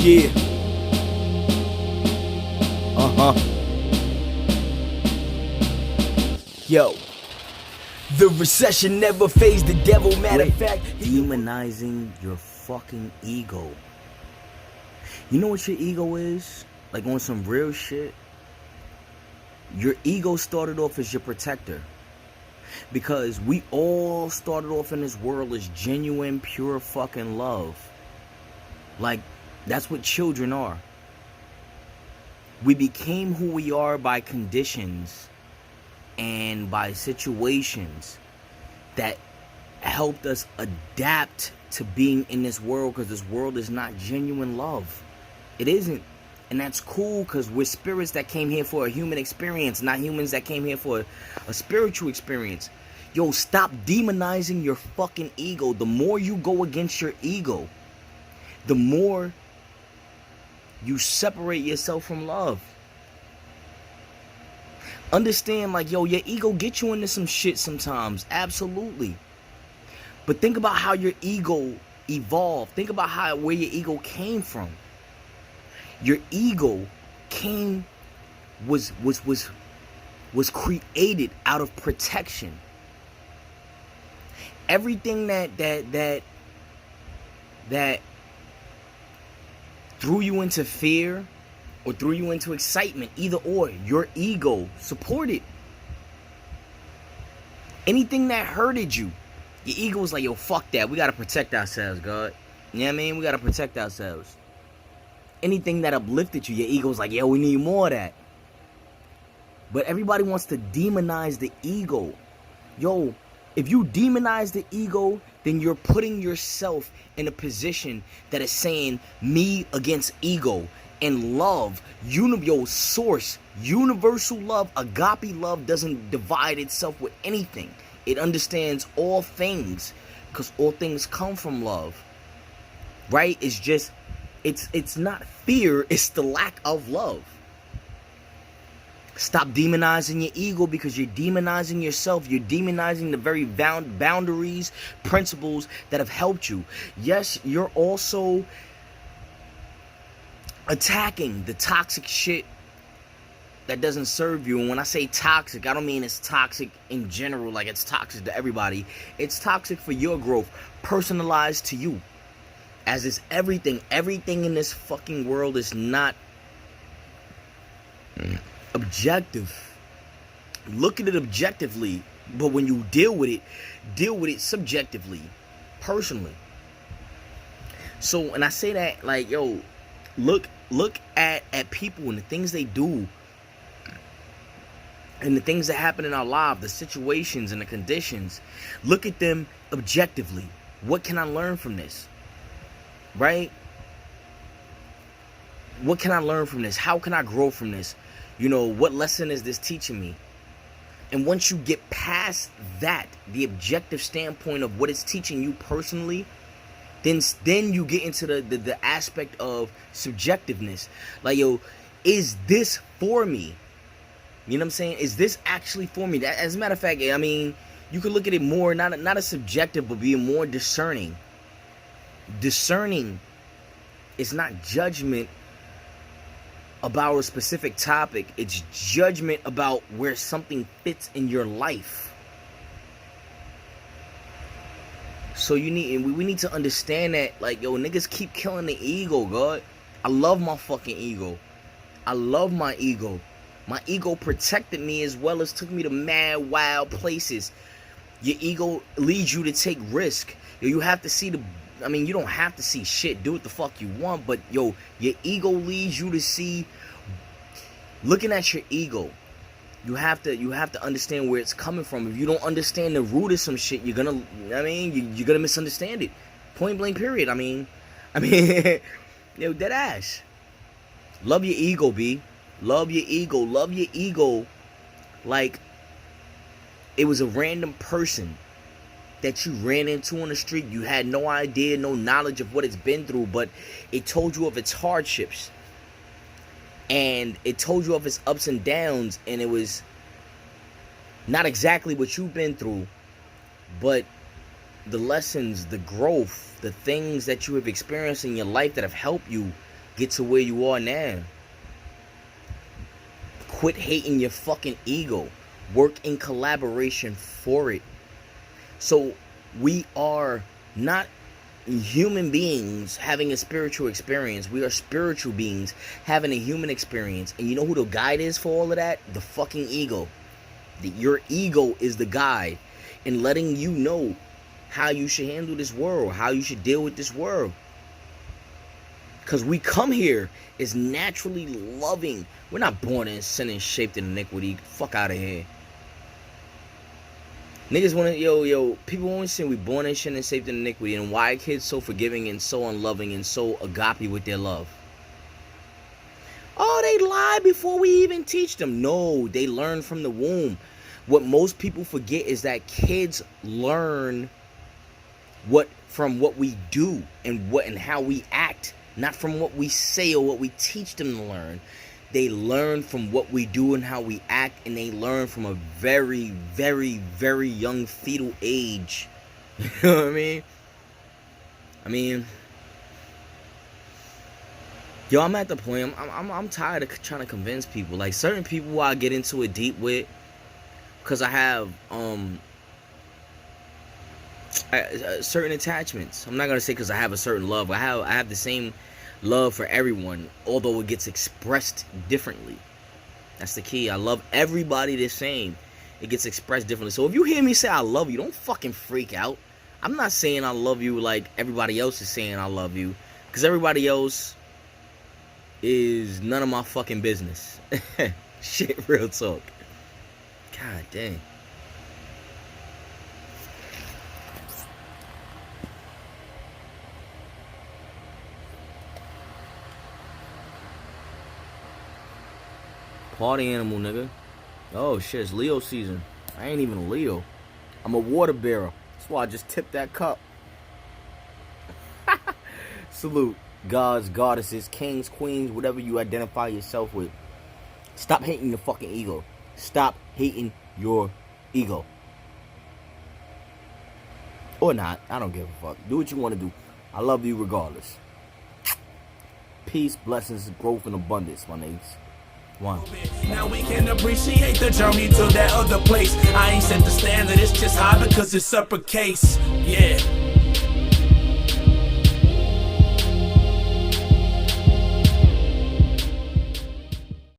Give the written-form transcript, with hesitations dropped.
Yeah. Yo. The recession never phased the devil. Matter of fact, Demonizing your fucking ego. You know what your ego is? Like on some real shit. Your ego started off as your protector. Because we all started off in this world as genuine, pure fucking love. Like, that's what children are. We became who we are by conditions and by situations that helped us adapt to being in this world, because this world is not genuine love. It isn't. And that's cool, because we're spirits that came here for a human experience, not humans that came here for a spiritual experience. Yo, stop demonizing your fucking ego. The more you go against your ego, the more you separate yourself from love. Understand, like, yo, your ego gets you into some shit sometimes. Absolutely. But think about how your ego evolved. Think about where your ego came from. Your ego was created out of protection. Everything that threw you into fear or threw you into excitement, either or, your ego supported. Anything that hurted you, your ego was like, yo, fuck that. We gotta protect ourselves, God. You know what I mean? We gotta protect ourselves. Anything that uplifted you, your ego was like, yo, we need more of that. But everybody wants to demonize the ego. Yo, if you demonize the ego, then you're putting yourself in a position that is saying me against ego. And love, source, universal love, agape love doesn't divide itself with anything. It understands all things, because all things come from love. Right? It's just, it's not fear, it's the lack of love. Stop demonizing your ego, because you're demonizing yourself. You're demonizing the very boundaries, principles that have helped you. Yes, you're also attacking the toxic shit that doesn't serve you. And when I say toxic, I don't mean it's toxic in general, like it's toxic to everybody. It's toxic for your growth, personalized to you. As is everything. Everything in this fucking world is not objective. Look at it objectively, but when you deal with it subjectively, personally. So, and I say that like, yo, look at people and the things they do and the things that happen in our lives, the situations and the conditions. Look at them objectively. What can I learn from this? Right? What can I learn from this? How can I grow from this? You know, what lesson is this teaching me? And once you get past that, the objective standpoint of what it's teaching you personally, then you get into the aspect of subjectiveness. Like, yo, is this for me? You know what I'm saying? Is this actually for me? That, as a matter of fact, I mean, you could look at it more, not a subjective, but being more discerning. Discerning is not judgment about a specific topic. It's judgment about where something fits in your life. So we need to understand that, like, yo, niggas keep killing the ego, God. I love my fucking ego. I love my ego. My ego protected me as well as took me to mad, wild places. Your ego leads you to take risk. Yo, you have to see you don't have to see shit. Do what the fuck you want. But, yo, your ego leads you to see. Looking at your ego, you have to understand where it's coming from. If you don't understand the root of some shit, you're gonna misunderstand it. Point blank, period. I mean, yo, dead ass. Love your ego, B. Love your ego. Love your ego like it was a random person that you ran into on the street. You had no idea, no knowledge of what it's been through, but it told you of its hardships. And it told you of its ups and downs, and it was not exactly what you've been through, but the lessons, the growth, the things that you have experienced in your life that have helped you get to where you are now. Quit hating your fucking ego. Work in collaboration for it. So we are not human beings having a spiritual experience. We are spiritual beings having a human experience. And you know who the guide is for all of that? The fucking ego. Your ego is the guide in letting you know how you should handle this world, how you should deal with this world. Because we come here as naturally loving. We're not born in sin and shaped in iniquity. Fuck out of here. Niggas want to, people always say we born in sin and shaped in iniquity. And why are kids so forgiving and so unloving and so agape with their love? Oh, they lie before we even teach them. No, they learn from the womb. What most people forget is that kids learn from what we do and how we act, not from what we say or what we teach them to learn. They learn from what we do and how we act, and they learn from a very, very, very young fetal age. You know what I mean, yo, I'm at the point. I'm tired of trying to convince people. Like certain people, I get into it deep with, because I have certain attachments. I'm not gonna say because I have a certain love. I have the same love for everyone, although it gets expressed differently. That's the key. I love everybody the same. It gets expressed differently. So if you hear me say I love you, don't fucking freak out. I'm not saying I love you like everybody else is saying I love you, because everybody else is none of my fucking business. Shit, real talk. God dang. Party animal, nigga. Oh shit, it's Leo season. I ain't even a Leo. I'm a water bearer. That's why I just tipped that cup. Salute. Gods, goddesses, kings, queens, whatever you identify yourself with. Stop hating your fucking ego. Stop hating your ego. Or not. I don't give a fuck. Do what you want to do. I love you regardless. Peace, blessings, growth, and abundance, my niggas. One. Now we can appreciate the journey to that other place. I ain't set the standard, it's just high because it's uppercase. Yeah.